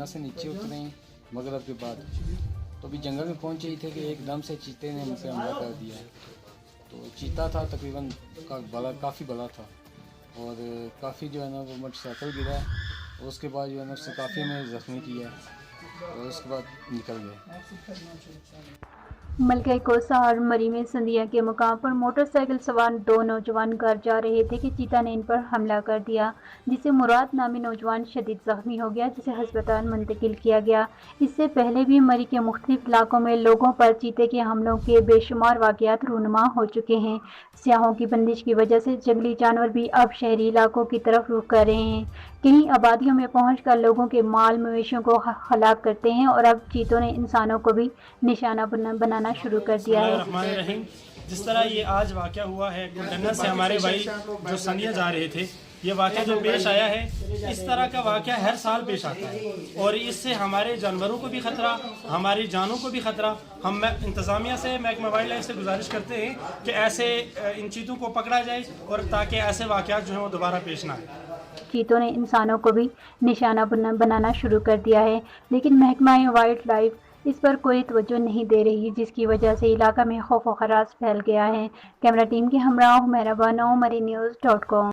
मिना से नीचे उतरे मगरब के बाद, तो अभी जंगल में पहुंचे ही थे कि एकदम से चीते ने हम पे हमला कर दिया। तो चीता था तकरीबन काफ़ी बड़ा था और काफ़ी जो है ना वो मोटरसाइकिल गिरा और उसके बाद जो है ना उससे काफ़ी हमें ज़ख्मी किया और उसके बाद निकल गए। मलका कोसा और मरी में संदिया के मुकाम पर मोटरसाइकिल सवार 2 नौजवान घर जा रहे थे कि चीता ने इन पर हमला कर दिया, जिससे मुराद नामी नौजवान शदीद जख्मी हो गया, जिसे अस्पताल मुंतकिल किया गया। इससे पहले भी मरी के मुख्तलिफ इलाकों में लोगों पर चीते के हमलों के बेशुमार वाक़यात रूनुमा हो चुके हैं। सियाहों की बंदिश की वजह से जंगली जानवर भी अब शहरी इलाकों की तरफ रुख कर रहे हैं। कहीं आबादियों में पहुंचकर लोगों के माल मवेशियों को हलाक करते हैं और अब चीतों ने इंसानों को भी निशाना बनाना शुरू कर दिया है। जिस तरह ये आज वाक़या हुआ है गन्ना से हमारे भाई जो संदिया जा रहे थे, ये वाक़या जो पेश आया है, इस तरह का वाक़या हर साल पेश आता है और इससे हमारे जानवरों को भी ख़तरा, हमारी जानों को भी ख़तरा। हम इंतज़ामिया से, महकमा वाइल्ड लाइफ से गुजारिश करते हैं कि ऐसे इन चीज़ों को पकड़ा जाए और ताकि ऐसे वाक़यात जो हैं वो दोबारा पेश ना आए। चीतों ने इंसानों को भी निशाना बनाना शुरू कर दिया है, लेकिन महकमा वाइल्ड लाइफ इस पर कोई तवज्जो नहीं दे रही, जिसकी वजह से इलाका में खौफ व खराश फैल गया है। कैमरा टीम के हमरा हुमैरा बानो, मरी न्यूज़.com।